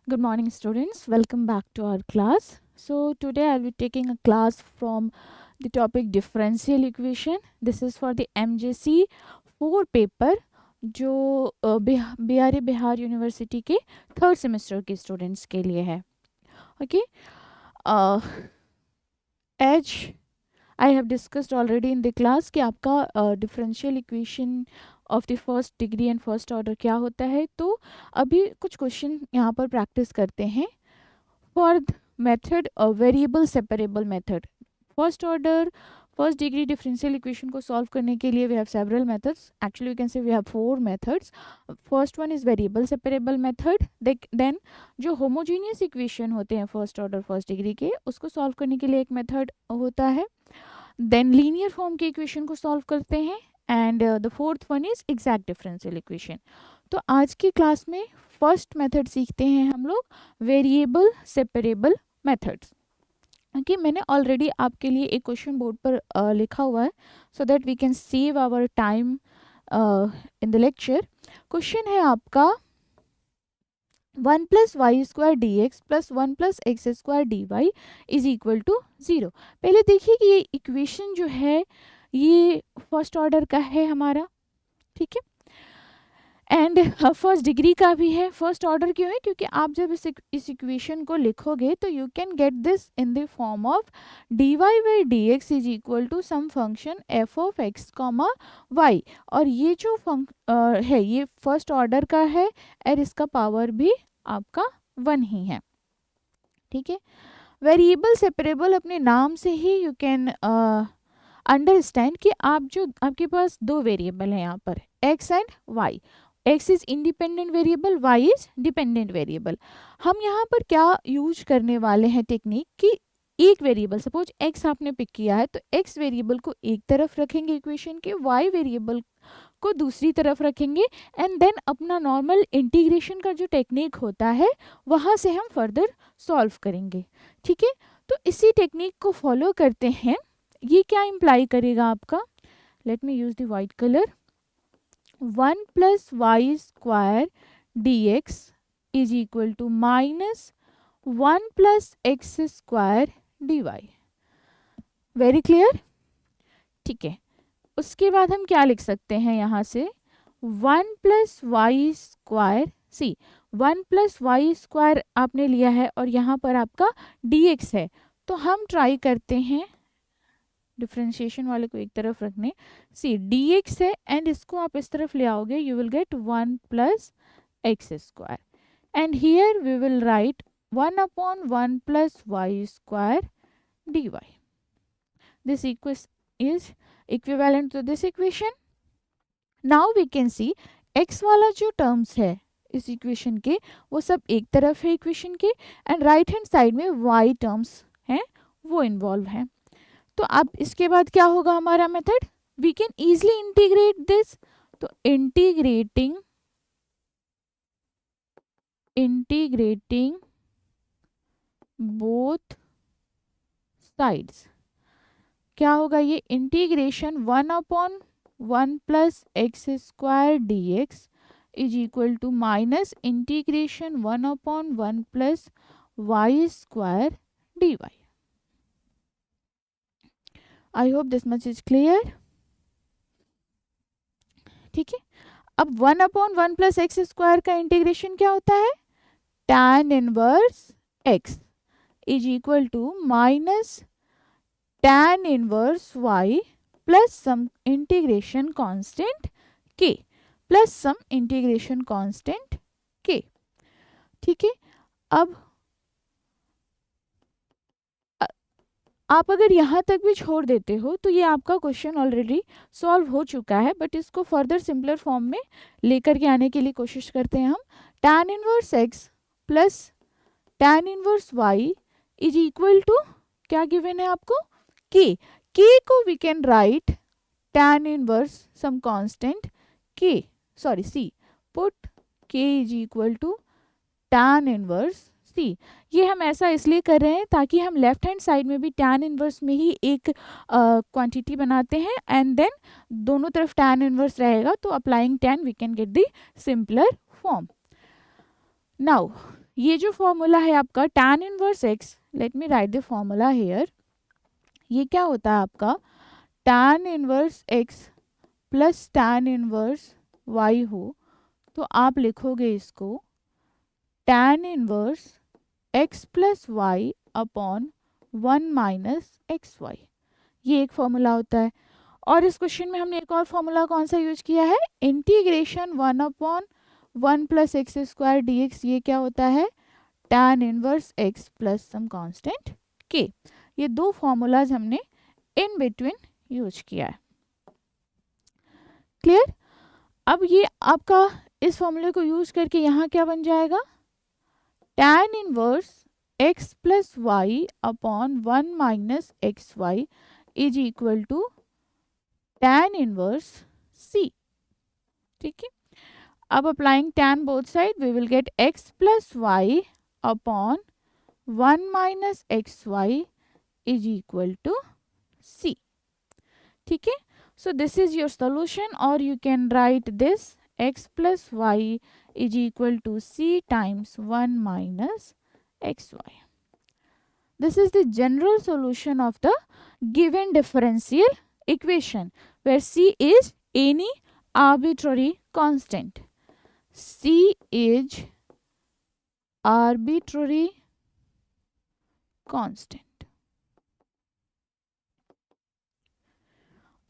Good morning, students. Welcome back to our class. So, today I'll be taking a class from the topic differential equation. This is for the MJC 4 paper जो BRA Bihar university के third semester के students के लिए है. Okay, as I have discussed already in the class कि आपका differential equation of the first degree and first order क्या होता है. तो अभी कुछ क्वेश्चन यहाँ पर प्रैक्टिस करते हैं. For the method a variable separable method, first order first degree differential equation को solve करने के लिए we have several methods. Actually we can say we have 4 methods. First one is variable separable method. Then जो homogeneous equation होते हैं first order first degree के, उसको solve करने के लिए एक method होता है. Then linear form के equation को solve करते हैं. And the fourth one is exact differential equation. तो आज की क्लास में फर्स्ट मेथड सीखते हैं हम लोग वेरिएबल सेपरेबल मेथड्स. ओके, मैंने ऑलरेडी आपके लिए एक क्वेश्चन बोर्ड पर लिखा हुआ है so that we can save our time in the lecture. Question है आपका 1 plus y square d x plus 1 plus x square d y is equal to 0. पहले देखिए कि ये इक्वेशन जो है ये फर्स्ट ऑर्डर का है हमारा, ठीक है, एंड फर्स्ट डिग्री का भी है. फर्स्ट ऑर्डर क्यों है? क्योंकि आप जब इस इक्वेशन को लिखोगे तो you can get this in the form of d y by d x is equal to some function f of x comma y. और ये जो है ये फर्स्ट ऑर्डर का है और इसका पावर भी आपका 1 ही है, ठीक है. वेरिएबल सेपरेबल अपने नाम से ही यू कैन अंडरस्टैंड कि आप जो आपके पास दो वेरिएबल हैं यहाँ पर x and y. x is independent variable, y is dependent variable. हम यहाँ पर क्या यूज करने वाले हैं टेक्निक कि एक वेरिएबल सपोज x आपने पिक किया है तो x वेरिएबल को एक तरफ रखेंगे इक्वेशन के, y वेरिएबल को दूसरी तरफ रखेंगे एंड देन अपना नॉर्मल इंटीग्रेशन का जो टेक्निक होता है वहाँ से हम फर्दर सॉल्व करेंगे, ठीक है. तो इसी टेक्निक को फॉलो करते हैं. ये क्या इम्प्लाई करेगा आपका, let me use the white colour. 1 plus y square d x is equal to minus 1 plus x square d y. Very clear, ठीक है. उसके बाद हम क्या लिख सकते हैं यहाँ से 1 प्लस वाई स्क्वायर, सी 1 प्लस वाई स्क्वायर आपने लिया है और यहाँ पर आपका डी एक्स है. तो हम ट्राई करते हैं डिफ्रेंशिएशन वाले को एक तरफ रखने. सी डी एक्स है एंड इसको आप इस तरफ ले आओगे, you will get 1 plus x square and here we will write 1 upon 1 plus y square d y. This is equivalent to this equation. Now we can see x वाला जो terms है इस इक्वेशन के वो सब एक तरफ है इक्वेशन के एंड राइट हैंड साइड में वाई टर्म्स हैं वो इन्वॉल्व हैं. तो अब इसके बाद क्या होगा हमारा method, we can easily integrate this. तो इंटीग्रेटिंग बोथ साइड्स क्या होगा, ये integration 1 upon 1 plus x square d x is equal to minus integration 1 upon 1 plus y square d y. I hope this much is clear, ठीक है. अब 1 upon 1 plus x स्क्वायर का integration क्या होता है, tan inverse x is equal to minus tan inverse y plus some integration constant k plus some integration constant k, ठीक है. अब आप अगर यहाँ तक भी छोड़ देते हो तो ये आपका क्वेश्चन ऑलरेडी सॉल्व हो चुका है, बट इसको फर्दर सिंपलर फॉर्म में लेकर के आने के लिए कोशिश करते हैं हम. tan inverse x plus tan inverse y is equal to क्या गिवन है आपको, k. k को we can write tan inverse some constant k, sorry c, put k is equal to tan inverse c. ये हम ऐसा इसलिए कर रहे हैं ताकि हम लेफ्ट हैंड साइड में भी tan इनवर्स में ही एक क्वांटिटी बनाते हैं एंड देन दोनों तरफ tan इनवर्स रहेगा तो applying tan we can get the simpler form. Now ये जो फॉर्मूला है आपका tan inverse x, let me write the formula here, ये क्या होता है आपका tan inverse x plus tan inverse y हो तो आप लिखोगे इसको tan inverse x plus y upon 1 minus x y, ये एक फॉर्मूला होता है। और इस क्वेश्चन में हमने एक और फॉर्मूला कौन सा यूज किया है, integration 1 upon 1 plus x square d x, ये क्या होता है tan inverse x plus some constant k। ये दो फॉर्मूलाज हमने इन बिटवीन यूज किया है। क्लियर। अब ये आपका इस फॉर्मूले को यूज करके यहाँ क्या बन जाएगा, tan inverse x plus y upon 1 minus x y is equal to tan inverse c। ठीक है, अब applying tan both side we will get x plus y upon 1 minus x y is equal to c। ठीक है, so this is your solution, or you can write this x plus y is equal to c times 1 minus xy. This is the general solution of the given differential equation where c is any arbitrary constant. C is arbitrary constant.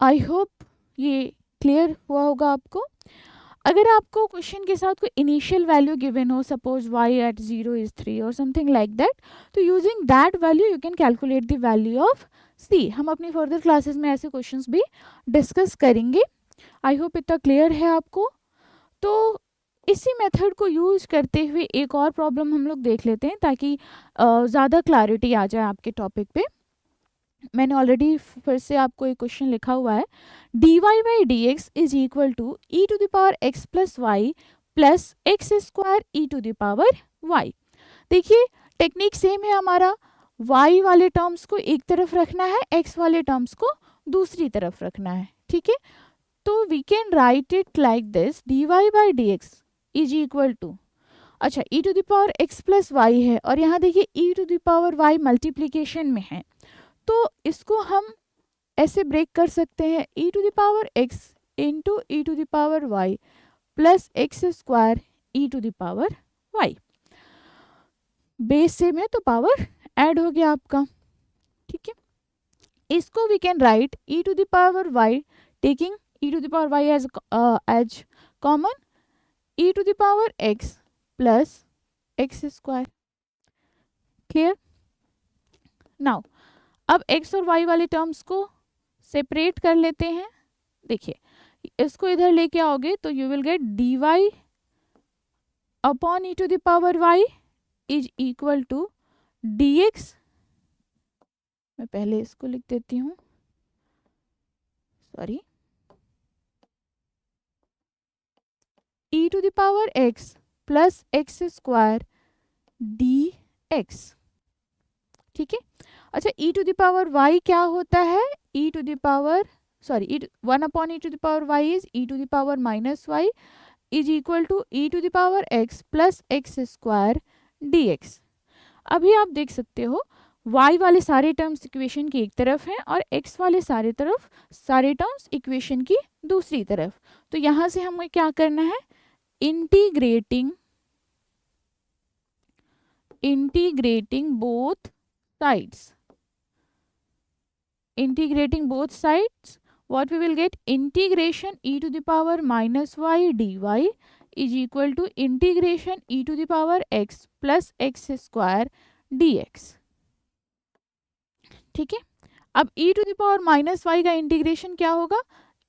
I hope ये clear हुआ होगा आपको। अगर आपको question के साथ कोई initial value given हो, सपोज y एट 0 इज 3 और समथिंग लाइक दैट, तो using that value you can calculate the value of c। हम अपनी फर्दर क्लासेस में ऐसे क्वेश्चंस भी डिस्कस करेंगे। आई होप इतना क्लियर है आपको। तो इसी मेथड को यूज करते हुए एक और प्रॉब्लम हम लोग देख लेते हैं ताकि ज़्यादा क्लैरिटी आ जाए आपके टॉपिक पे। मैंने ऑलरेडी फिर से आपको एक क्वेश्चन लिखा हुआ है, dy by d x is equal to e to the power x plus y plus x square e to the power y. देखिए टेक्निक सेम है हमारा, y वाले टर्म्स को एक तरफ रखना है, x वाले टर्म्स को दूसरी तरफ रखना है। ठीक है, तो we can write it like this, dy by d x is equal to, अच्छा e to the power x plus y है और यहाँ देखिए e to the power y multiplication में है, तो इसको हम ऐसे ब्रेक कर सकते हैं, e to the power x into e to the power y plus x square e to the power y। Base same है तो पावर ऐड हो गया आपका। ठीक है, इसको we can write e to the power y taking e to the power y as common, e to the power x plus x square. Clear. Now अब x और y वाले टर्म्स को सेपरेट कर लेते हैं। देखिए इसको इधर लेके आओगे तो you will get dy upon e to the power y is equal to dx, मैं पहले इसको लिख देती हूँ, sorry, e to the power x plus x square dx। ठीक है, अच्छा e to the power y क्या होता है, e to the power sorry 1 upon e to the power y is e to the power minus y is equal to e to the power x plus x square dx। अभी आप देख सकते हो y वाले सारे terms equation की एक तरफ हैं और x वाले सारे टर्म्स इक्वेशन की दूसरी तरफ। तो यहाँ से हमें क्या करना है, integrating both sides, what we will get, integration e to the power minus y dy is equal to integration e to the power x plus x square dx। ठीक है, अब e to the power minus y का integration क्या होगा,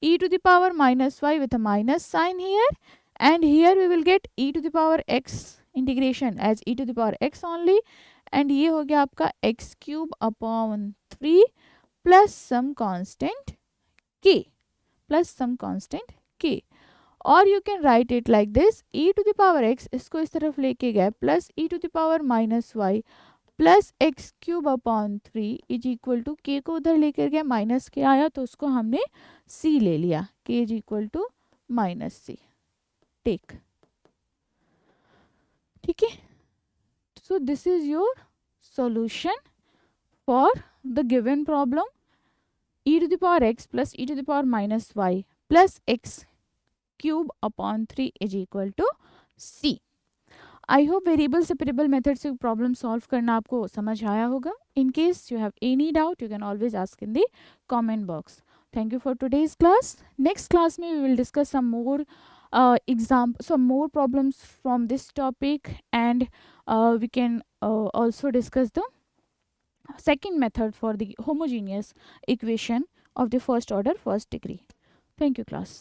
e to the power minus y with a minus sign here, and here we will get e to the power x integration as e to the power x only, and ये हो गया आपका x cube upon 3 plus some constant k, और you can write it like this, e to the power x इसको इस तरफ लेके गए plus e to the power minus y plus x cube upon 3 is equal to k को उधर लेकर गए माइनस के आया तो उसको हमने c ले लिया, k is equal to minus c। Take. ठीक है, So this is your solution for the given problem. E to the power x plus e to the power minus y plus x cube upon 3 is equal to c. I hope variable separable method से problem solve करना आपको समझ आया होगा. In case you have any doubt you can always ask in the comment box. Thank you for today's class. Next class में we will discuss some more problems from this topic, and we can also discuss the second method for the homogeneous equation of the first order first degree. Thank you, class.